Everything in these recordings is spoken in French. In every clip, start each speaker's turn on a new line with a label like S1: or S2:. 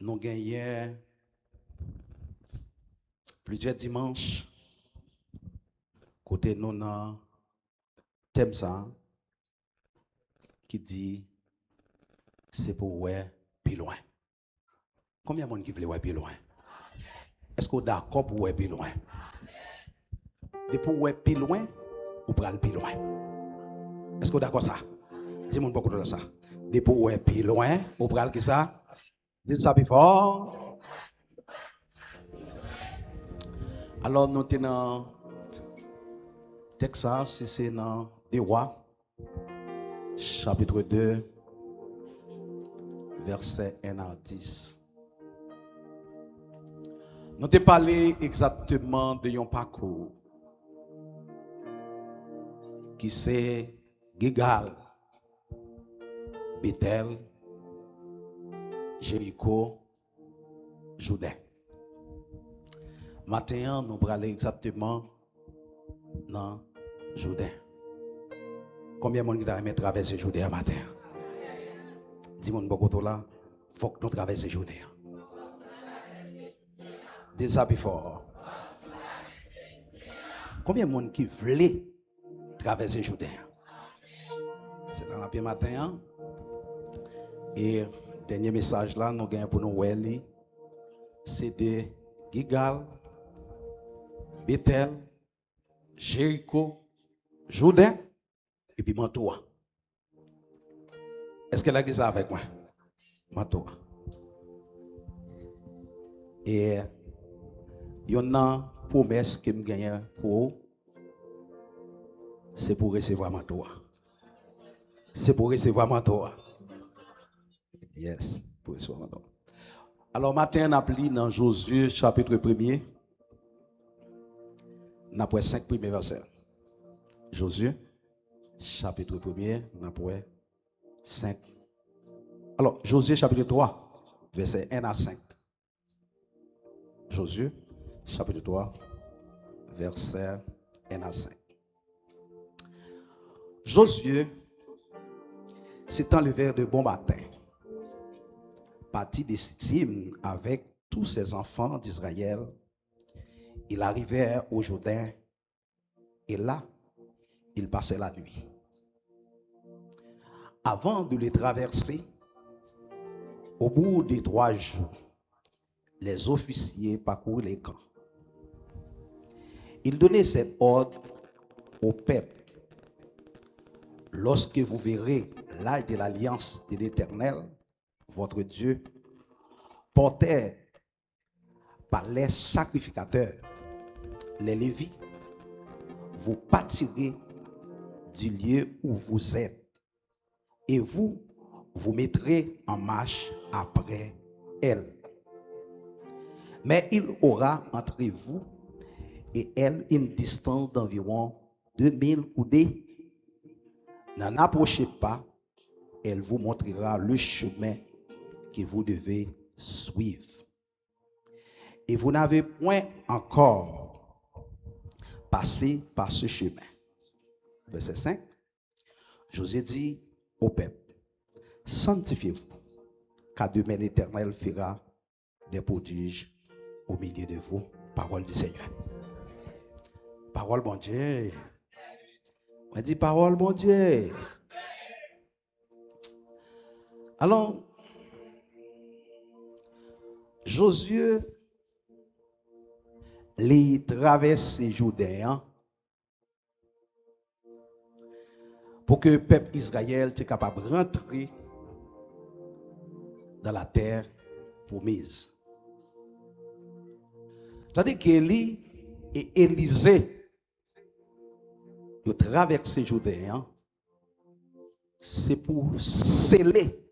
S1: Nous gagnons plusieurs dimanches côté nous dans thème ça qui dit c'est pour ouais plus loin. Combien de monde qui veut ouais plus loin? Est-ce qu'on est d'accord pour ouais plus loin? Et pour ouais plus loin, ou pour aller plus loin? Est-ce qu'on est d'accord ça? Dis-moi beaucoup de ça. Et pour ouais plus loin, ou pour aller qui ça? Dites ça plus fort. Alors nous sommes dans Texas, si c'est dans des rois, chapitre 2, verset 1 à 10. Nous avons parlé exactement de un parcours qui c'est Gigal, Bethel, Jéricho, Jourdain. Maintenant, nous allons aller exactement dans Jourdain. Combien de monde qui a traversé Jourdain matin? Dis-moi beaucoup là, il faut que nous traversions Jourdain. Dis ça plus fort. Combien de monde qui voulait traverser Jourdain? C'est dans la pied matin. Et dernier message là, nous gagnons pour nous c'est de Gigal, Bethel, Jéricho, Jourdain et puis Mantoua. Est-ce qu'elle a dit ça avec moi? Mantoua. Et il y a une promesse que je gagne pour vous, c'est pour recevoir Mantoua. C'est pour recevoir Mantoua. Yes, pour recevoir Mantoua. Alors, matin, on a pris dans Josué, chapitre 1er, on a pris 5 premiers versets. Josué, chapitre 1er, on a pris 5. Alors, Josué, chapitre 3, verset 1 à 5. Josué, chapitre 3, verset 1 à 5. Josué s'étant levé de bon matin, partit de Sittim avec tous ses enfants d'Israël. Il arrivait au Jourdain et là, il passait la nuit. Avant de les traverser, au bout de 3 jours, les officiers parcoururent les camps. Ils donnaient cet ordre au peuple. Lorsque vous verrez l'arche de l'alliance de l'Éternel, votre Dieu, porté par les sacrificateurs, les Lévites, vous partirez du lieu où vous êtes et vous vous mettrez en marche après elle. Mais il aura entre vous et elle une distance d'environ 2000 coudées. N'en approchez pas, elle vous montrera le chemin que vous devez suivre. Et vous n'avez point encore passé par ce chemin. Verset 5. Josué dit au peuple, sanctifiez-vous, car demain l'Éternel fera des prodiges au milieu de vous. Parole du Seigneur. Parole bon Dieu. On dit parole bon Dieu. Alors, Josué les traverse Jourdain pour que le peuple Israël soit capable de rentrer dans la terre promise. C'est-à-dire qu'Élie et Élisée ont traversé Jourdain, c'est pour sceller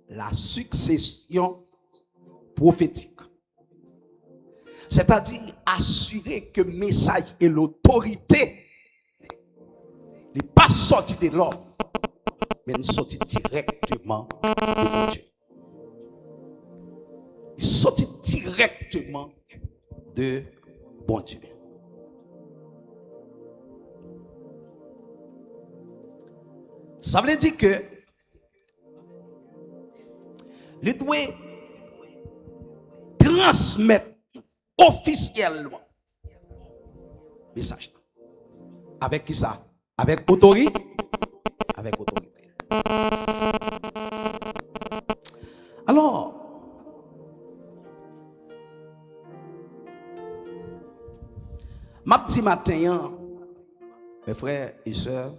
S1: la succession prophétique. C'est-à-dire assurer que le message et l'autorité n'est pas sorti de l'homme, mais ne sorti directement de Dieu. Il sorti directement de bon Dieu. Ça veut dire que le doigt transmettre officiellement message. Avec qui ça? Avec autorité. Avec autorité. Alors, ma petit matin, mes frères et sœurs,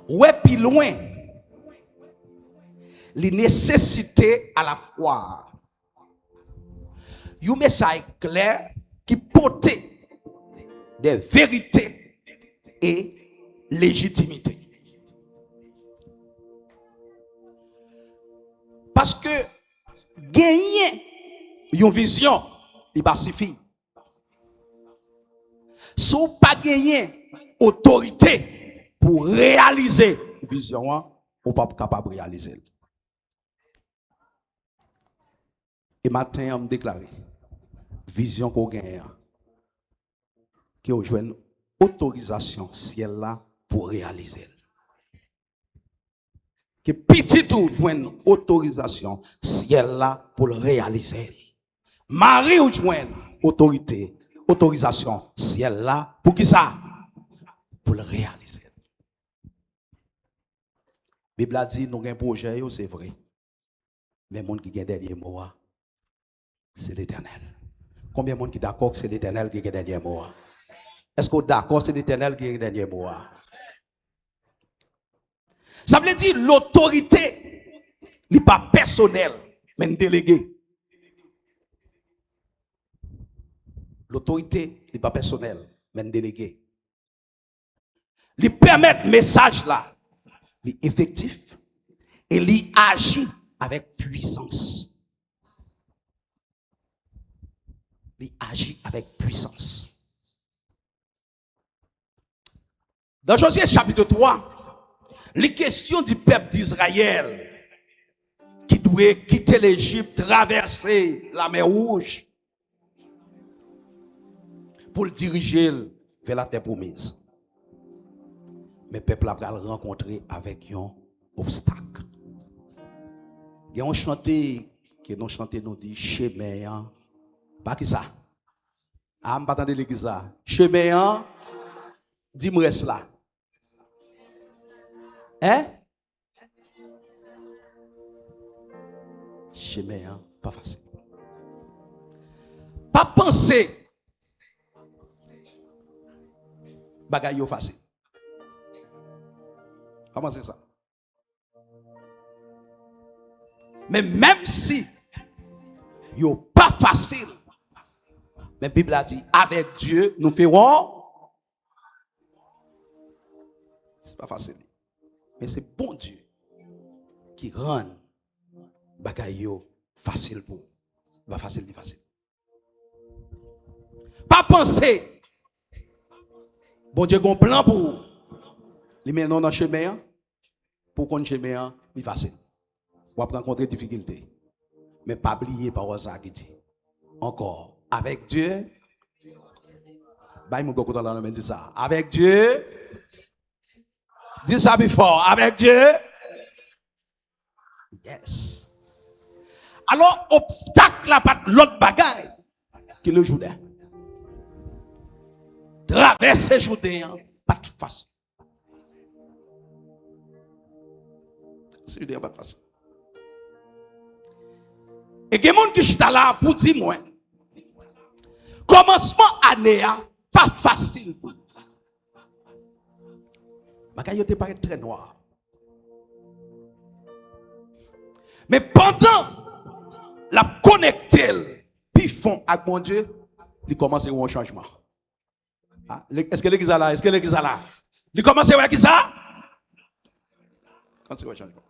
S1: ouais, plus loin, les nécessités à la fois. Un message clair qui portait des vérités et légitimité. Parce que gagner une vision, il va suffire. Si vous pas gagner autorité pour réaliser la vision, vous pas capable de réaliser. Et matin, on me déclare vision qu'on gagne, qui a joué une autorisation ciel là pour réaliser. Que petit tout joue une autorisation ciel là pour le réaliser. Marie ou joue autorité, autorisation ciel là pour qui ça? Pour le réaliser. La Bible a dit nous avons un projet, c'est vrai. Mais le monde qui a dernier mot, c'est l'Éternel. Combien de monde qui est d'accord que c'est l'Éternel qui a dernier mot? Est-ce que vous êtes d'accord que c'est l'Éternel qui a dernier mot? Ça veut dire l'autorité n'est pas personnelle, mais déléguée. L'autorité n'est pas personnelle, mais déléguée. Il permet le message là, il est effectif et il agit avec puissance. Il agit avec puissance. Dans Josué chapitre 3, les questions du peuple d'Israël qui doit quitter l'Égypte, traverser la mer Rouge pour le diriger vers la terre promise. Mais le peuple a rencontré avec un obstacle. Il y a un chanté qui nous chanté nous dit chemin. Pas qui ça? Ah, je ne pas l'église ça. Chemin, dis-moi reste là. Hein? Chemin, pas facile. Pas penser. Bagaille facile. Comment c'est ça? Mais même si yo pas facile, mais la Bible a dit avec Dieu nous ferons. C'est pas facile. Mais c'est bon Dieu qui rend bagaille facile pour. Pas facile ni facile. Pas penser. Bon Dieu a un plan pour vous. Il met non dans le chemin. Pour qu'on chemin, il facile. Vous allez rencontrer des difficultés. Mais pas oublier par ça qui dit. Encore. Avec Dieu. Dis ça. Avec Dieu. Dis ça plus fort. Avec Dieu. Yes. Alors, obstacle là, pas l'autre bagaille qui le Jourdain. Traverser Jourdain, pas de facile. C'est Jourdain, pas de facile. Et il y a des gens qui sont là pour dire moi, commencement année, pas facile. Bagaille te paraît très noir. Mais pendant la connecter, puis font avec mon Dieu, il commence à avoir un changement. Ah, est-ce que l'église est là? Est-ce que l'église est là? Il commence à voir qui ça? Quand c'est un changement.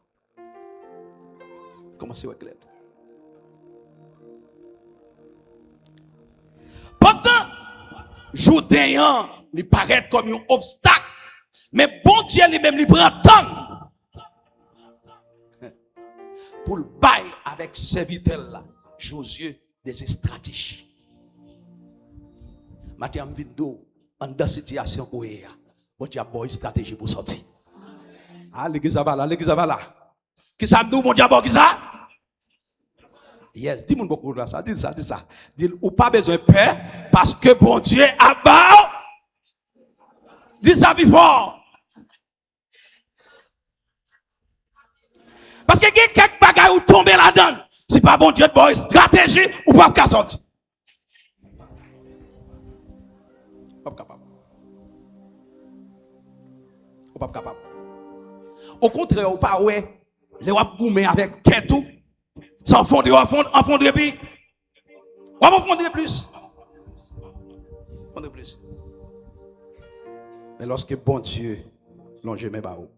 S1: Commence à voir clair. Pendant Jourdain, il paraît comme un obstacle. Mais bon Dieu lui-même, il prend temps pour le bail avec serviteur là, Josué, des stratégies. Maintenant, je viens en dans situation où il y a bon Dieu a une stratégie pour sortir. Ah, l'église va là, l'église va là. Qui ça me dit, mon diable, qui ça? Yes, dis-moi beaucoup là, ça, dis ça, dis ça. Dis, ou pas besoin de peur, parce que bon Dieu a bas. Dis ça plus fort. Parce que il y a quelques bagages où tomber là-dedans. C'est pas bon Dieu de bonne stratégie ou pas qu'à sortir. Pas capable. Ou pas capable. Au contraire, ou pas ouais, les wap goumer avec tête tout. Sans fondre, en fondre puis. Ou en fondre plus. Fondre plus. Mais lorsque bon Dieu longe mes barreaux,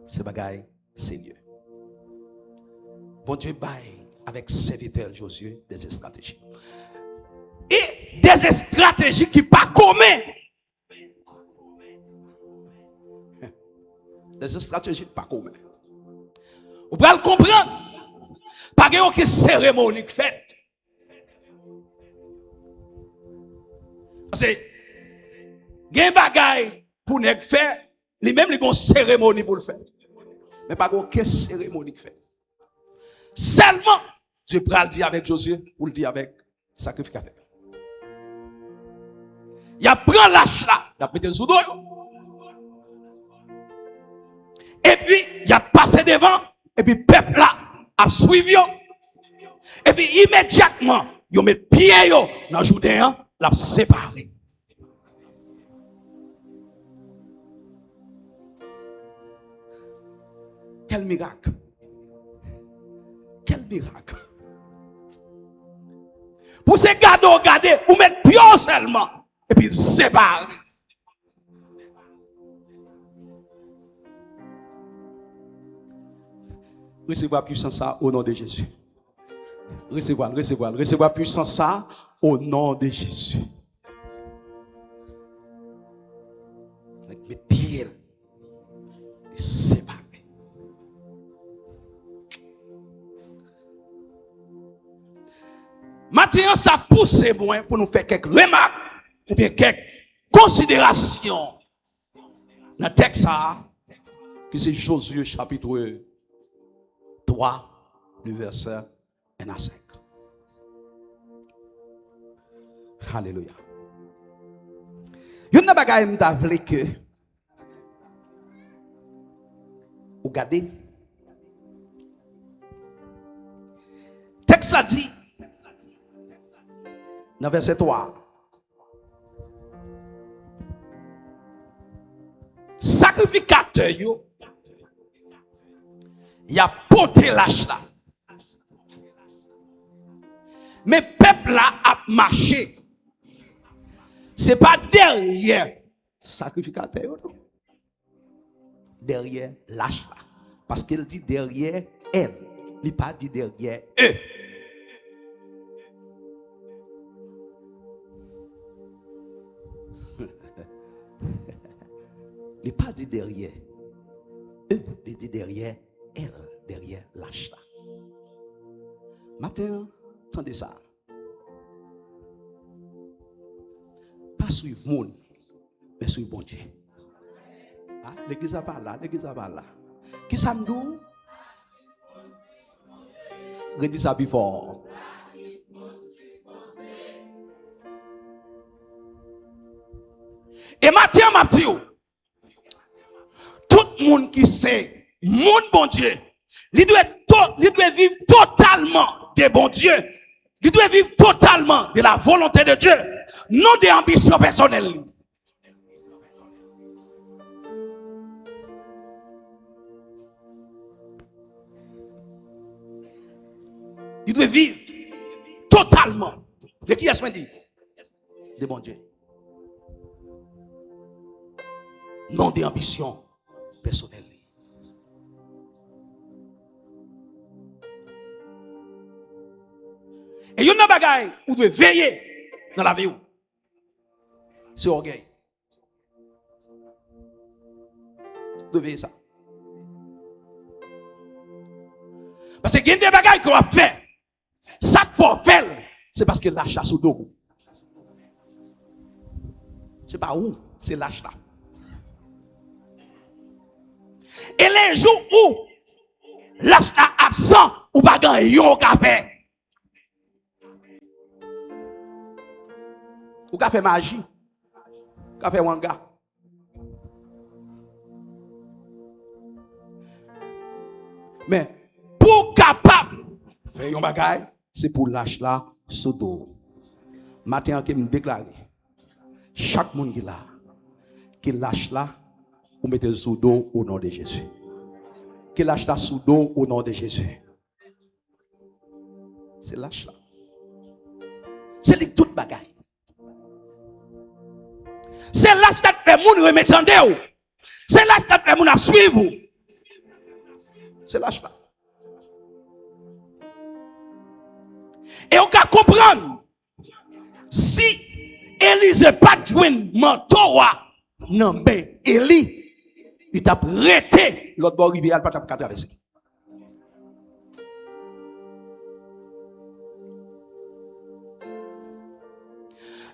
S1: c'est bagaille sérieux. Bon Dieu baille avec serviteur Josué des stratégies. Et des stratégies qui pas communes. Des stratégies pas communes. Vous pouvez le comprendre. Pas de aucune cérémonie faite. Parce que il y a des bagailles pour ne faire, lui-même il y a une cérémonie pour le faire. Mais pas aucune cérémonie faite. Seulement, Dieu peut le dire avec Josué ou le dire avec sacrificateur. Il a pris l'âge là, il a mis le sous dos. Et puis, il a passé devant, et puis le peuple là a suivi. Et puis, immédiatement, il met pied dans le Jourdain, l'a séparé. Quel miracle! Quel miracle! Pour ces garder, ou mettre pied seulement, et puis séparer. Recevez la puissance ça au nom de Jésus. Recevez la puissance ça au nom de Jésus. Avec mes pieds et séparer. Maintenant, ça pousse moins pour nous faire quelques remarques ou bien quelques considérations dans le texte qui c'est Josué chapitre 3, le verset 1 à 5. Alléluia. Il y a une bagaille m'ta vle que ou regardez. Texte là dit dans verset 3. Sacrificateur yo il a porté l'âge là. Mais peuple là a marché. C'est pas derrière sacrificateur non. Derrière l'âge là. Parce qu'il dit derrière elle. Il n'a pas dit derrière eux. Il n'a pas dit derrière eux. Il dit derrière elle, derrière l'âge là. Matin, attendez ça. Pas suivre le monde, mais suivre bon Dieu. Ah, l'église a pas là, l'église a pas là. Qui ça me dit? Redis ça plus fort. Et matin, ma petite, tout le monde qui sait, mon bon Dieu, il doit vivre totalement de bon Dieu. Il doit vivre totalement de la volonté de Dieu, non des ambitions personnelles. Il doit vivre totalement. De qui est-ce qu'on dit? De bon Dieu. Non des ambitions personnelles. Et il y a une bagaille où vous devez veiller dans la vie. C'est orgueil. Vous devez veiller ça. Parce qu'il y a des bagailles qu'on va faire. Ça qu'il faut faire, c'est parce que la chasse au dos. C'est pas où, c'est lâche là. Et les jours où lâche là absent, ou pas gagner yon café. Ou café magie. Café wanga. Mais pour capable faire un bagage, c'est pour lâcher là sous dos. Matin qui me déclare chaque monde qui lâche là, vous mettez sous dos au nom de Jésus. Qui lâche là sous dos au nom de Jésus. C'est lâche là. C'est les toutes bagaille. C'est lâche là que les gens remettent en dehors. C'est lâche là que les gens suivent. C'est lâche là. Et on peut comprendre si Élisée pas joué mentor non ben Élie il t'a prêté l'autre bord rivière pas t'a traverser.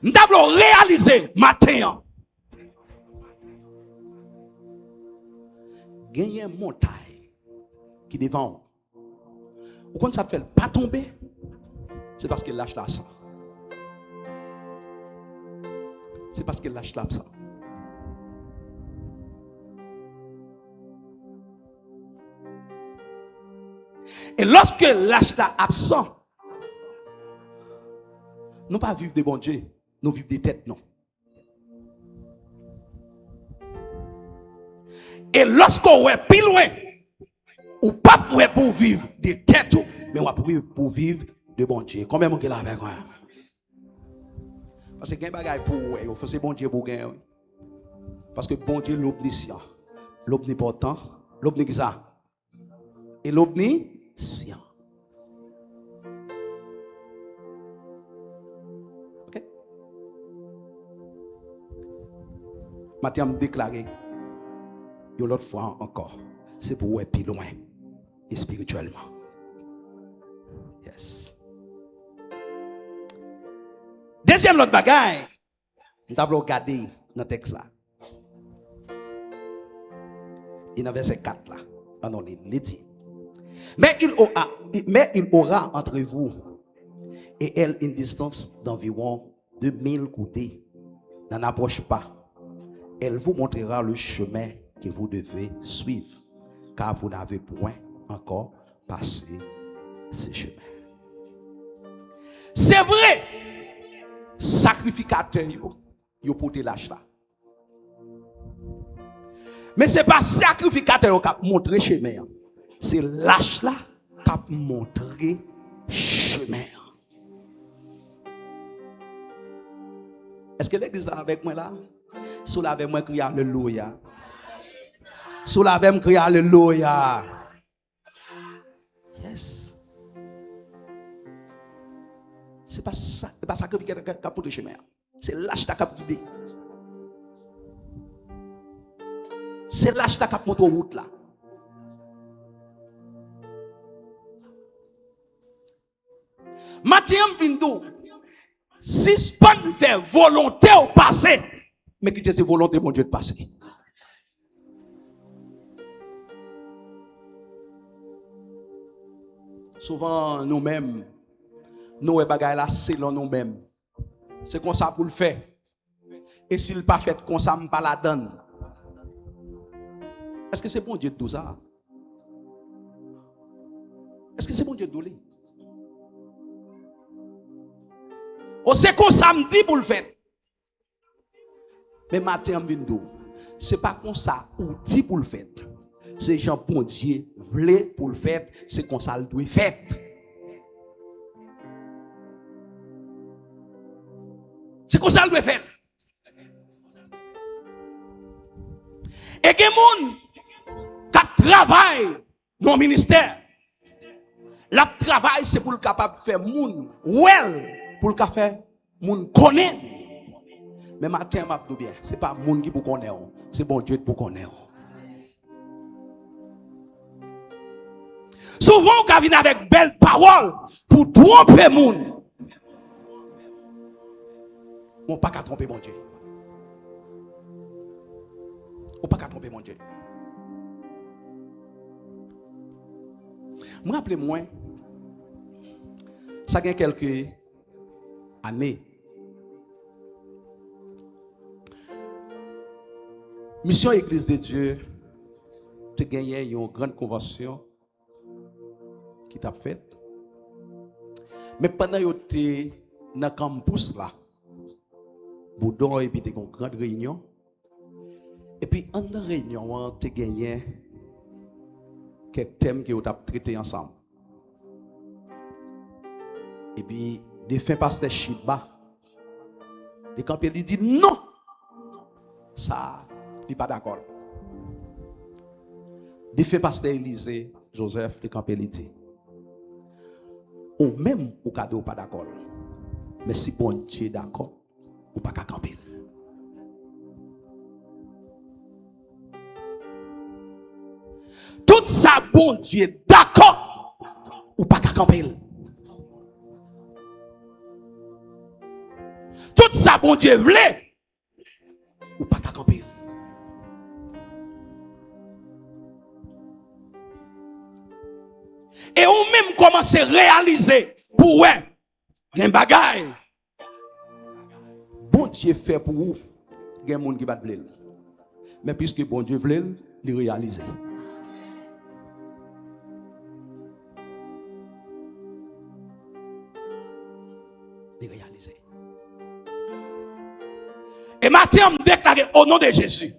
S1: Nous avons réalisé matin gagner montagne qui devant ou quand ça te fait pas tomber c'est parce qu'il lâche là ça. C'est parce qu'il lâche là ça. Et lorsque lâche là absent, nous pas vivre des bons dieux, nous vivons des têtes non. Et lorsqu'on est plus loin, ou pas pour vivre des têtes, mais on va pour vivre de bon Dieu. Combien de monde est là avec moi? Parce que il y a des bagages pour vous, il faut c'est bon Dieu pour gagner. Parce que bon Dieu l'omniscient, l'omnipotent, l'omniscient et l'omniscient. Ok? Maintenant, je me déclare l'autre fois encore, c'est pour vous être plus loin et spirituellement. Yes. Deuxième l'autre bagaille, nous avons regardé dans le texte là. Et dans verset 4 là, on il dit. Mais il aura entre vous et elle une distance d'environ 2000 coudées. N'en approche pas. Elle vous montrera le chemin que vous devez suivre, car vous n'avez point encore passé ce chemin. C'est vrai, sacrificateur, yo porté lâche là. Mais ce n'est pas sacrificateur qui a montré chemin. C'est lâche là qui a montré chemin. Est-ce que l'église est avec moi là? Sous la avec moi, crier alléluia. Sous la avec moi, crier alléluia. Yes. C'est pas sacrificateur qui a montré chemin. C'est lâche là qui a guidé. C'est lâche ta cap monte route là. Mathieu Vindo, si ce pas faire volonté au passé, mais qui c'est volonté mon Dieu de passer. Souvent nous-mêmes, nous bagaille là selon nous-mêmes. C'est comme ça pour le faire. Et s'il pas fait comme ça, me pas la donne. Est-ce que c'est bon Dieu de tout ça? Est-ce que c'est bon Dieu de tout ça? Oh, c'est comme ça me dit pour le faire. Mais matin, ce n'est pas comme ça ou dit pour le faire. C'est Jean bon Dieu voulait pour le faire. C'est comme ça le doit faire. C'est comme ça le doit faire. Et que monde qui travaille dans le ministère, le travail c'est pour le capable de faire moun well, pour le faire moun connaître. Mais matin m'a dit bien, c'est pas moun qui pour connaître, c'est bon Dieu pour connaître. Souvent on vient avec belles paroles pour tromper moun. On pas qu'à tromper mon Dieu. On pas qu'à tromper mon Dieu. Je me rappelle moi, Ça fait quelques années. Mission Église de Dieu, tu as gagné une grande convention qui t'a faite. Mais pendant que tu es dans le campus là, Boudon et puis tu as une grande réunion. Et puis en dans la réunion, tu as gagné quelques thèmes que tu as traités ensemble. Et puis, des fins pasteur Chiba, des campés, il dit non, ça, il n'est pas d'accord. Des fins pasteur Élisée, Joseph, des campés, il dit, ou même au cadeau, pas d'accord. Mais si bon Dieu est d'accord, ou pas qu'à camper. Tout ça, bon Dieu est d'accord, ou pas qu'à camper. Tout ça, bon Dieu voulait, ou pas qu'à camper. Et on même commence à réaliser pour eux, il y a un bagaille. Bon Dieu fait pour vous, il y a un monde qui va te vouloir. Mais puisque bon Dieu voulait, il réaliser. Il réaliser. Et maintenant, on me déclare au nom de Jésus.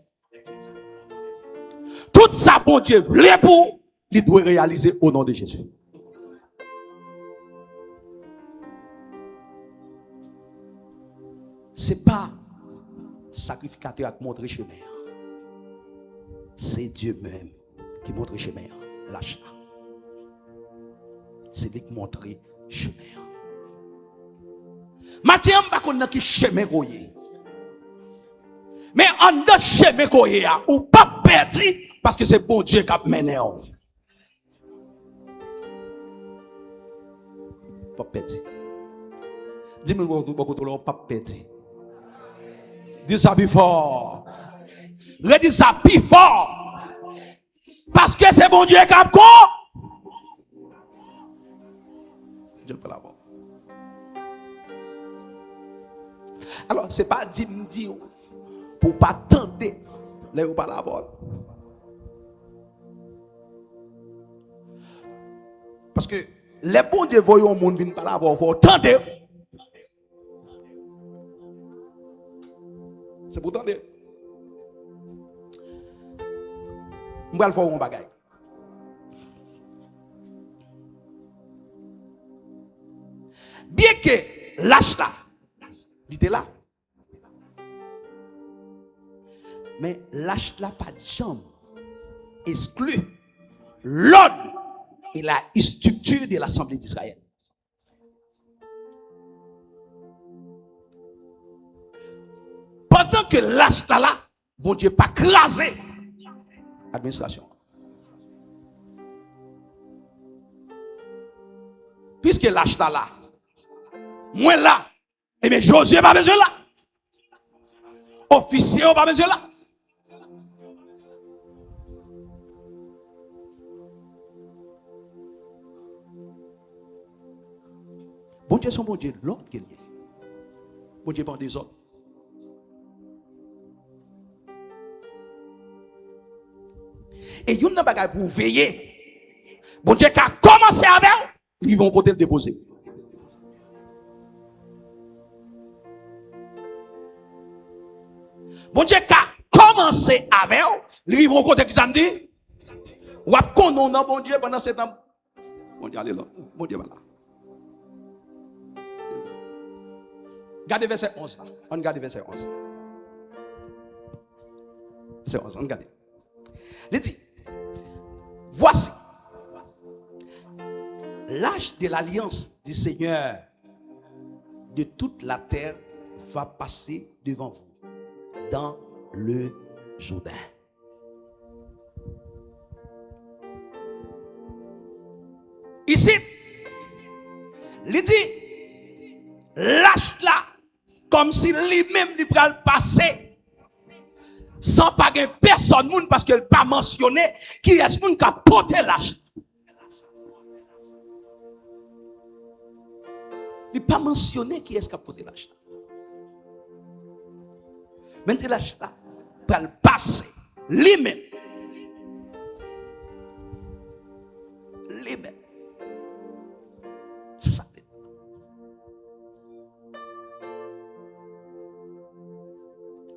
S1: Tout ça, bon Dieu voulait pour, il doit réaliser au nom de Jésus. Ce n'est pas sacrificateur qui montre le chemin. C'est Dieu même qui montre le chemin. Lâche là. C'est lui qui montre le chemin. Maintenant, je ne sais pas qui chemin koye. Mais en de chemin koye, ou pas perdu parce que c'est bon Dieu qui a mené. Pas perdu. Dis-moi beaucoup de pas perdu. Dis ça plus fort. Redis ça plus fort. Parce que c'est bon Dieu qui a Dieu peut l'avoir. Alors, ce n'est pas dire pour ne pas attendre les ou pas l'avoir. Parce que les bons dieux voyons au monde viennent pas l'avoir, il faut attendre. C'est pour attendre. Je vais le faire un bagage. Bien que lâche là, il était là. Mais lâche là pas de jambe. Exclut l'ordre et la structure de l'Assemblée d'Israël. Pendant que lâche là, bon Dieu pas crasé l'administration. Puisque lâche là, moi là, et bien Josué pas besoin là. Officier pas besoin là. Bon Dieu, son bon Dieu, l'autre qu'il y a. Bon Dieu, pas des autres. Et il y a une bagaille pour veiller. Bon Dieu, qui a commencé avec, ils vont côté le déposer. Bon Dieu, qui a commencé avec, ils vont côté qui samedi. Ou à connaître bon Dieu pendant 7 ans. Bon Dieu, allez là. Bon Dieu, voilà. Regardez verset 11 là. On regarde verset 11. Verset 11, on regarde. Il dit, voici, l'âge de l'alliance du Seigneur de toute la terre va passer devant vous dans le Jourdain. Ici, il dit, l'âge là, comme si lui-même il va passer sans pas que personne parce qu'il n'a pas mentionné qui est ce qui a porté l'âge. Il n'a pas mentionné qui est-ce qui a porté l'achat. Maintenant, l'achat va le passer lui-même. Lui-même. C'est ça.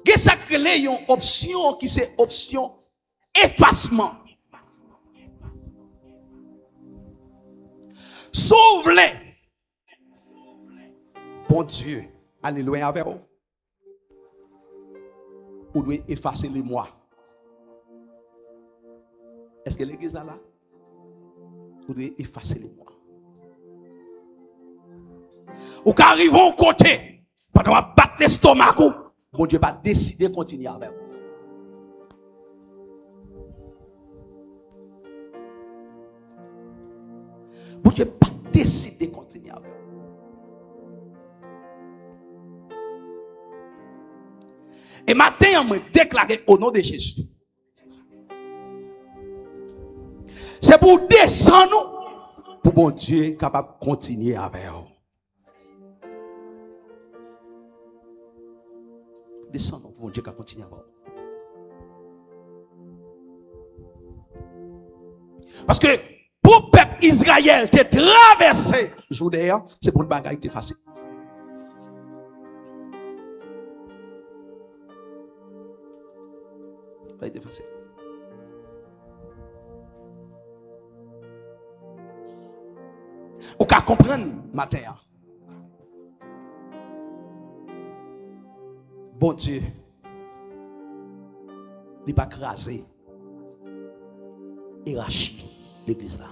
S1: Qu'est-ce que ça crée une option qui c'est option effacement. Sauve-les. Bon Dieu, allez loin avec vous. Vous devez effacer les mois. Est-ce que l'église est là? Vous devez effacer les mois. Ou qu'arrivez au côté, pendant que vous battez l'estomac, bon Dieu va décider de continuer avec vous. Bon Dieu va décider de continuer avec vous. Et matin, on me déclare au nom de Jésus. C'est pour descendre, pour bon Dieu capable de continuer avec vous. Descendre pour bon Dieu capable de continuer avec vous. Parce que pour le peuple Israël te traversé, Judéa, c'est pour une bagaille qui est facile. Ça a été facile. Ou qu'à comprendre matin. Bon Dieu, il n'est pas crasé et rachi l'église là.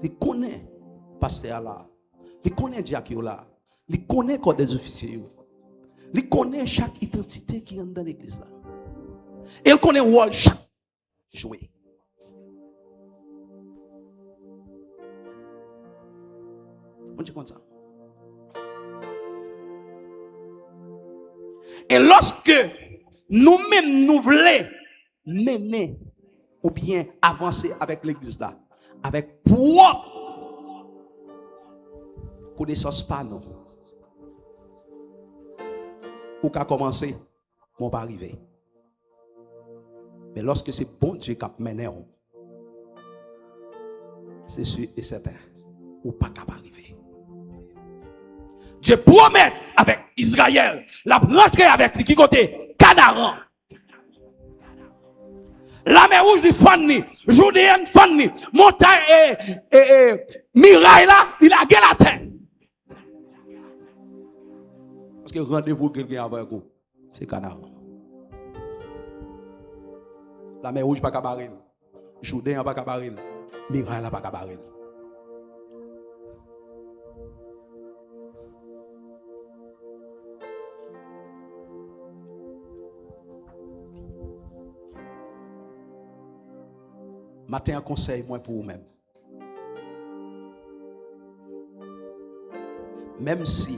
S1: Il connaît pasteur là, il connaît diacre là, il connaît corps des officiers. Il connaît chaque identité qui est dans l'église là. Et il connaît le rôle chaque joué. On dit comme ça. Et lorsque nous-mêmes nous voulons mener ou bien avancer avec l'église là, avec propre connaissance pas non. Ou qu'à commencer, on va arriver. Mais lorsque c'est bon Dieu qui a mené, c'est sûr et certain, ou pas capable d'arriver. Dieu promet avec Israël, la rentrer avec lui, qui côté Canaan. La mer rouge, du Fanny, Judéenne Fanny, montagne et Mirail là, il a gagné la terre. Parce que rendez-vous quelqu'un avec vous, c'est Canaan. La mer rouge pas cabaril, Judéen pas cabaril, Mirail là pas cabaril. Matin, un conseil moi pour vous-même. Même si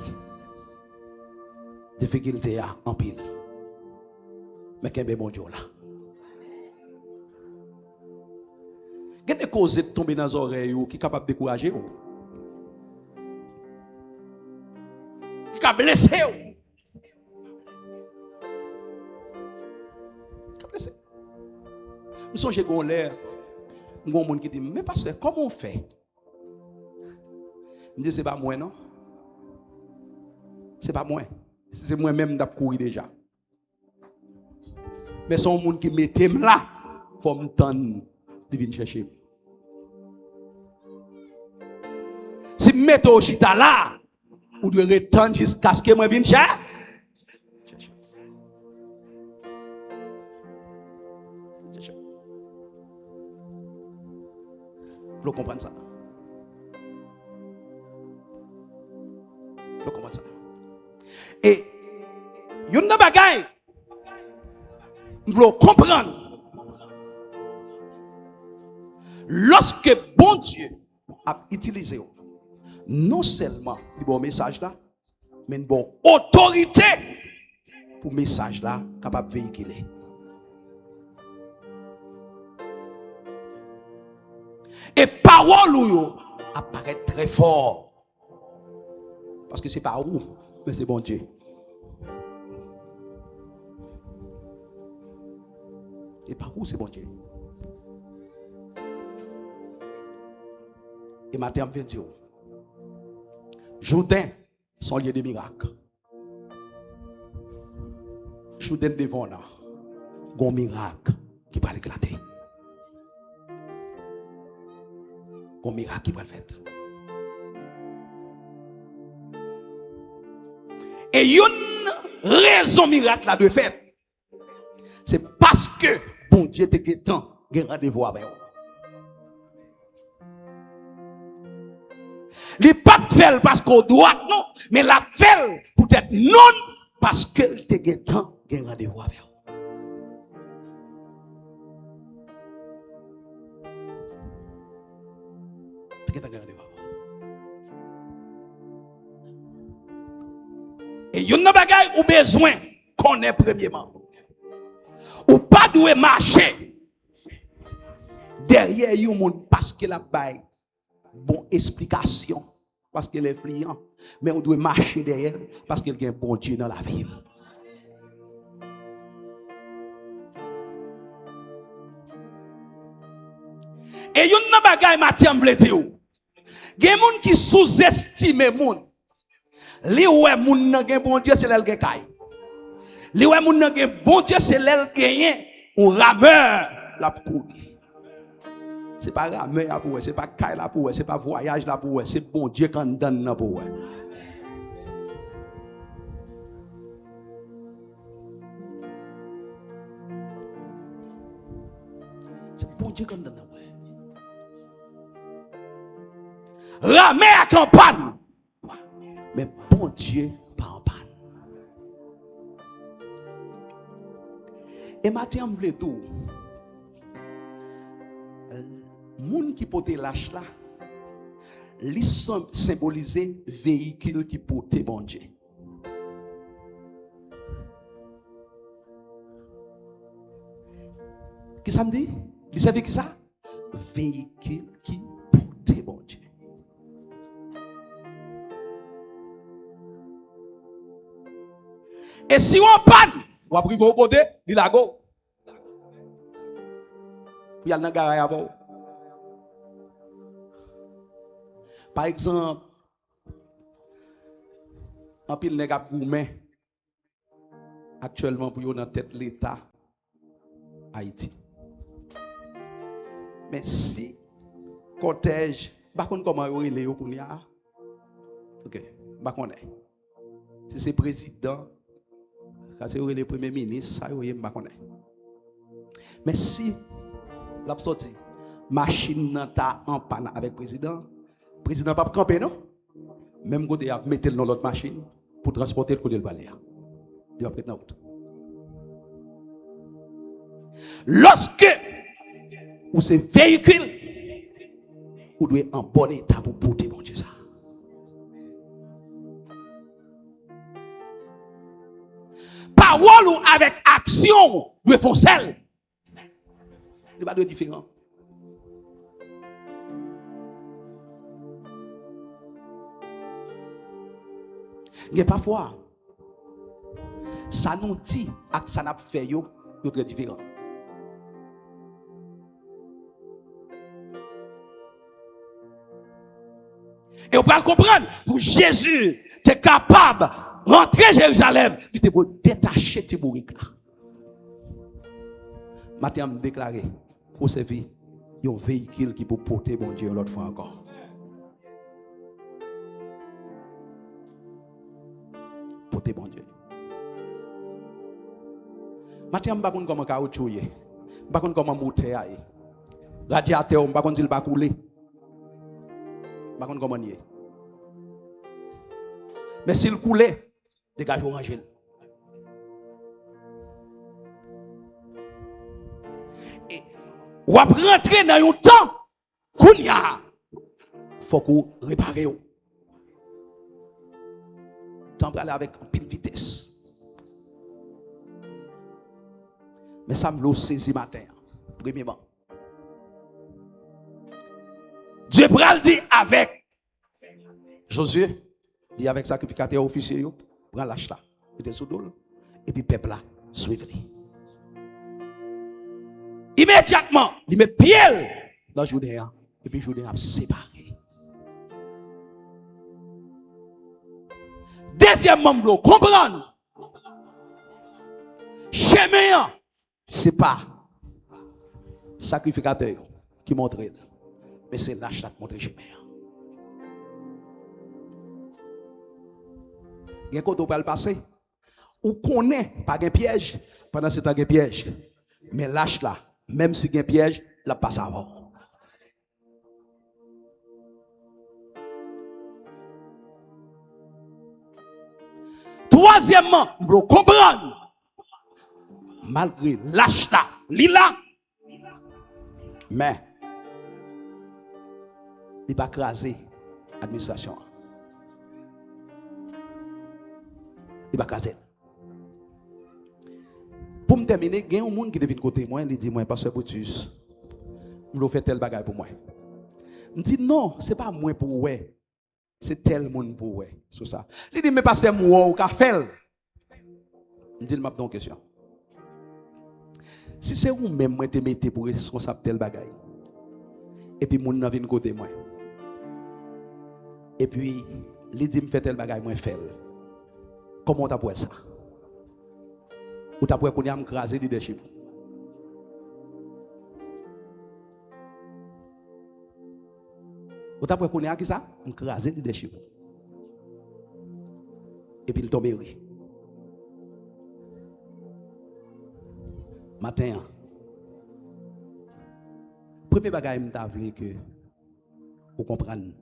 S1: difficulté a en pile, mais qu'un bon Dieu là. Il y a des causes de tomber dans les oreilles qui sont capables de décourager vous. Qui sont blessés vous. Qui sont blessés. Je songe qu'on l'air. Il y a des gens qui disent, mais pasteur, comment on fait? Je dis, c'est pas moi, non? C'est pas moi. C'est moi-même qui courir déjà. Mais c'est un monde qui met là, il faut me tendre de venir chercher. Si je mets au chita là, vous devez retendre jusqu'à ce que je vienne chercher. Il faut comprendre ça. Il faut comprendre ça. Et il y a une bagaille. Il faut comprendre. Lorsque bon Dieu a utilisé, non seulement le bon message là, mais une bonne autorité pour le message là capable de véhiculer. Et parole ou apparaît très fort. Parce que c'est pas où, mais c'est bon Dieu. Et par où c'est bon Dieu. Et matin, je vais dire, Jourdain, son lieu de miracle. Jourdain devant là, un miracle qui va éclater. Un miracle qui va le faire. Et une raison miracle là de fait, c'est parce que bon Dieu te temps de rendez-vous avec vous. Les pas fait parce qu'on doit non, mais la fait peut-être non parce que te temps de rendez-vous avec vous. Et il y a une bagaille ou besoin qu'on ait premièrement. Ou pas doit marcher derrière un monde parce que la baille bon explication parce qu'elle est fliant, mais on doit marcher derrière parce qu'il y a un bon Dieu dans la ville. Et il y a une bagaille Mathieu me dire, il y a des gens qui sous-estiment monde. Li ouais moun nan gen bon Dieu c'est l'el gen kay. Li ouais moun nan gen bon Dieu c'est l'el gagné ou rameur la pour. C'est pas rameur la pour, c'est pas kay la pour, c'est pas voyage la pour, c'est bon Dieu quand donne la pour. C'est bon Dieu quand donne la pour. Rameur à campagne. Mais bon Dieu, pas en panne. Et maintenant, je veux tout. Moun qui pote lâche là, li symboliser véhicule qui pote bon Dieu. Qui ça me dit? Vous savez qui ça? Véhicule qui pote bon Dieu. Et si on panne, on va priver au côté, il la go. Puis il y a le garage avant. Par exemple, en pile nèg ap gourmet actuellement pour yo dans tête l'État Haïti. Mais si cortège, par contre comment yo relé yo pour nia. OK, pas connaît. Si c'est président quand c'est le premier ministre, ça y est, pas connaît. Mais si la sorti machine ta en panne avec président pas camper non? Même côté a mettre dans l'autre machine pour transporter le côté le balai. Il va prendre autre. Lorsque ou ces véhicules ou doit en bon état pour porter bon Dieu ça. Parole ou avec action doit faire celle. Il va de différent. Il y a parfois ça nous dit que ça n'a pas fait yo très différent. Et on peut le comprendre. Pour Jésus, tu es capable de rentrer à Jérusalem. Il te faut détacher tes bourriques là. Maintenant, je déclare qu'on servir un véhicule qui peut porter mon Dieu l'autre fois encore. Porter mon Dieu. Maintenant, je ne sais pas comment caoutchouc est. Je ne sais pas comment monter. Radiateur, je ne sais pas comment il va couler. Je ne sais pas comment il est. Mais s'il coulait, dégage orange. Et ou rentrer dans un temps qu'on y a, faut qu'on répare. Temps pour aller avec une pile vitesse. Mais ça me l'a saisi matin. Premièrement. pral dit avec Josué, dit avec sacrificateur officier, prend l'âge là, il était sous dol, et puis peuple là, suivre. Immédiatement, il met pied dans le Jourdain, et puis le Jourdain a séparé. Deuxièmement, vous comprenez, chemin, ce n'est pas sacrificateur qui montre, mais c'est l'âge qui montre chemin. Il y a quoi le passer? Ou connaît pas un piège pendant ce temps un piège. Mais lâche là, même si il y a un piège, la passe avant. Troisièmement, vous comprenez, malgré lâche là, lila, mais il va craser l'administration. Il va craser. Pour me terminer, il y a un monde qui devine côté moi, il dit moi, pasteur Brutus, je vais faire tel bagage pour moi. Je dis non, ce n'est pas moi pour ouais. C'est tel monde pour ouais. C'est ça. Il dit mais pasteur moi ou qu'a fait. Je dis m'a une question. Si c'est vous même moi te mettez pour responsable tel bagage. Et puis moun nan vinn côté moi. Et puis il dit me fait tel bagage moi fait. Comment t'as pour ça? Ou t'as pour qu'on y a m'craser leadership? Ou t'as pour qu'on y a qui ça? M'craser leadership. Et puis il tombe oui. Matin, premier bagage m'ta vle que vous comprendre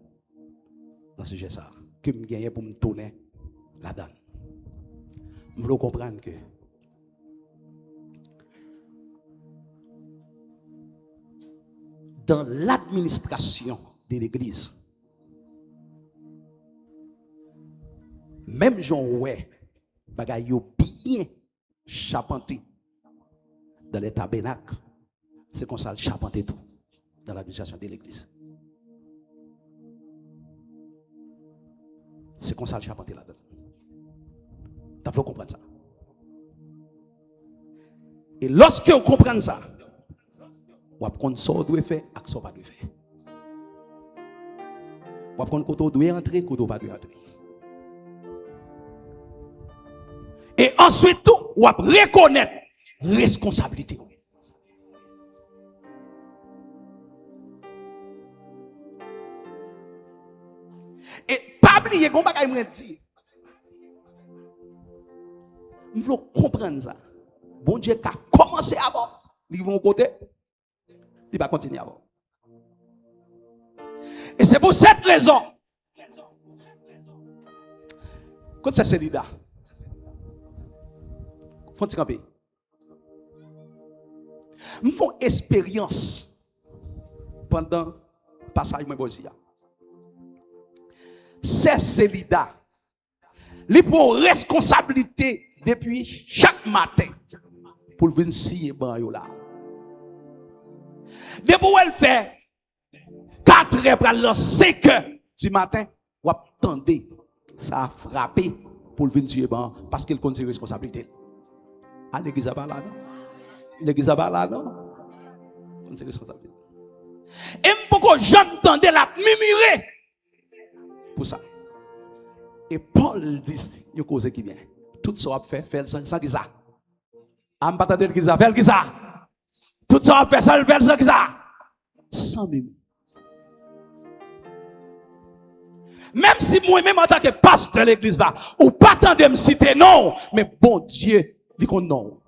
S1: dans ce sujet ça que me gagner pour me tourner là-dedans. Je veux comprendre que dans l'administration de l'église, même Jean ouais, bagay yo bien charpenté dans les tabernacles, c'est comme ça le charpenté tout dans l'administration de l'église. C'est comme ça le charpenté là-dedans. Il faut comprendre ça. Et lorsque vous comprenez ça, vous apprenez ce que vous devez faire et ce que vous ne devez pas faire. Vous apprenez ce que vous devez entrer et ce que vous ne devez pas entrer. Et ensuite, tout, vous reconnaître la responsabilité. Et pas oublier, comme je me dit, il faut comprendre ça. Bon Dieu qui a commencé avant, ils vont côté, il va continuer avant. Et c'est pour cette raison, quand c'est celui-là, faut te camper. Nous faisons expérience pendant le passage de Bosia. C'est celui-là. Il prend responsabilité depuis chaque matin pour venir scier ban là. Depuis où elle fait 4 heures pour 5 heures du matin, ou attendez, ça a frappé pour venir scier ban parce qu'il connaît ses responsabilités. À l'église à là, non? L'église à là, non? C'est responsabilité. Et pourquoi j'entendais la murmurer pour ça. Et Paul dit, il y a cause qui vient. Tout ça fait sans qui ça. Am pas tendre qui ça, fait qui ça. Tout ça fait sans qui ça. Sans même. Même si moi-même en tant que pasteur de l'église là, ou pas tant de me citer non, mais bon Dieu, il compte non.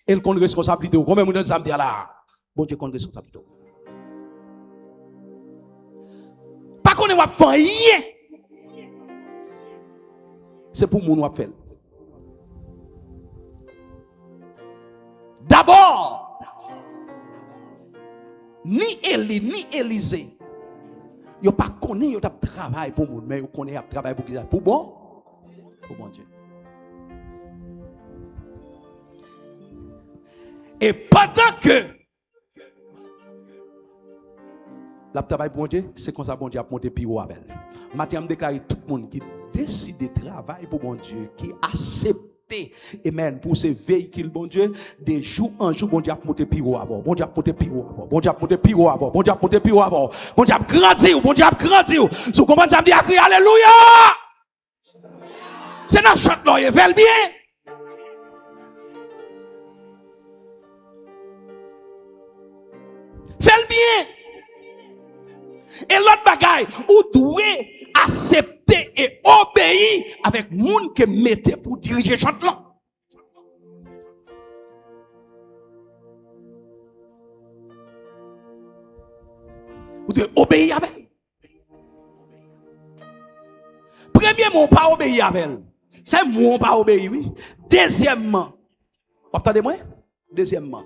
S1: Et il compte responsabilité. Combien de gens me dire là? Bon Dieu compte responsabilité. Pas qu'on ne va pas rien. C'est pour mon wap faire. D'abord, ni Élie, ni Élisée, yo pas connaît yo t'a travail pour moun, mais yo connaît a travail pour qui ça? Pour bon Dieu. Et pendant que La travail pour Dieu, c'est comme ça bon Dieu a monté plus haut avec elle. Matin, je déclare tout le monde qui décide de travailler pour bon Dieu, qui accepte, amen, pour ces véhicules, bon Dieu, de jour en jour, bon Dieu a monté plus haut avant. Bon Dieu a monté plus haut avant. Bon Dieu a monté plus haut avant. Bon Dieu a monté plus haut avant. Bon Dieu a grandi. Bon Dieu a grandi. Si vous commencez à me dire, à crier Alléluia! C'est notre chante là, il veut bien. Fais bien. Et l'autre bagaille, vous devez accepter et obéir avec monde que mettez pour diriger chante là. Vous devez obéir avec elle. Premièrement, pas obéir avec elle. C'est moi pas obéir, oui. Deuxièmement, vous entendez moi? Deuxièmement,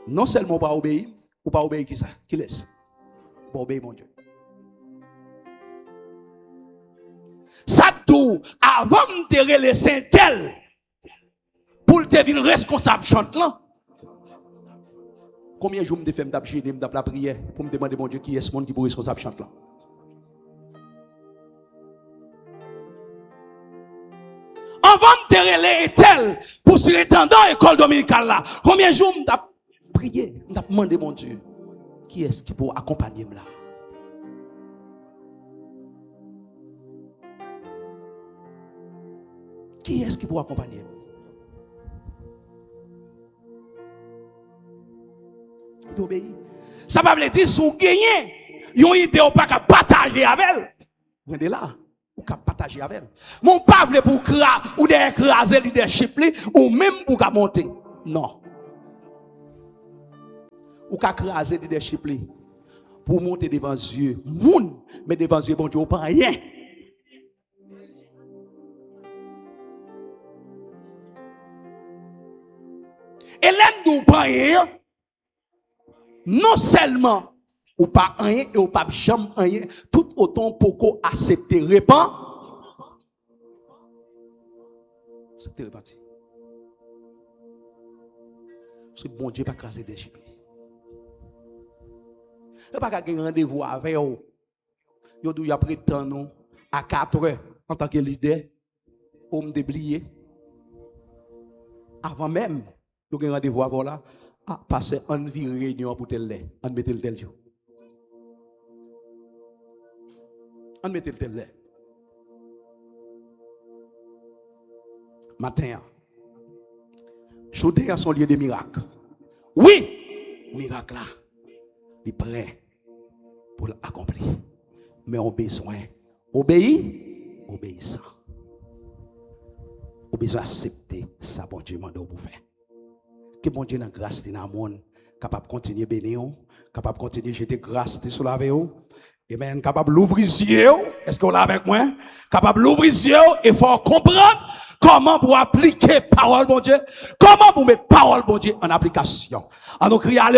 S1: non seulement pas obéir, ou pas obéir qui ça? Qui laisse? Pas obéir mon Dieu. Ça tout, avant de les Saint-Tel, pour devenir responsable chante là. Combien de jours me fait la prière pour me demander mon Dieu qui est ce monde qui est responsable chante là? Avant de relayer tel pour surintendant école dominicale là. Combien de jours me prié, me demandé mon Dieu qui est-ce qui peut accompagner là? Qui est-ce qui peut accompagner? D'obéir. Ça va veut dire si vous gagnez, vous avez une idée ou pas qu'à partager avec elle. Vous êtes là. Ou qu'à partager avec elle. Mon pas voulait pour craser ou d'écraser le leadership ou même pour qu'à monter. Non. Ou qu'à craser le leadership pour monter devant Dieu. Moun, mais devant Dieu, bon Dieu, pas rien. Et l'aime nous pas rien. Non seulement ou pas rien et ou pas jamais rien, tout autant pour accepter répand. Accepter reparti. Parce que bon Dieu pas craser des chips. Il pas gagner rendez-vous avec vous. Yo dou y a prétend nous à 4 heures en tant que leader pour me déblier. Avant même yo gagner rendez-vous avec là, passer en vie réunion pour tel lait, on mettre le tel jour. On mettait le tel lait. Matin, Chaudet a son lieu de miracle. Oui, miracle là, il est prêt pour l'accomplir. Mais on a besoin obéir, obéissant. On a besoin d'accepter ça, bon Dieu m'a pour faire. Que bon Dieu dans grâce dans le monde, capable de continuer à bénir, capable de continuer à jeter grâce sur la vie. Amen. Capable d'ouvrir les yeux. Est-ce qu'on est avec moi? Capable d'ouvrir les yeux et faut comprendre comment pour appliquer parole, bon Dieu. Comment pour mettre parole, bon Dieu, en application. Alors, crier alléluia.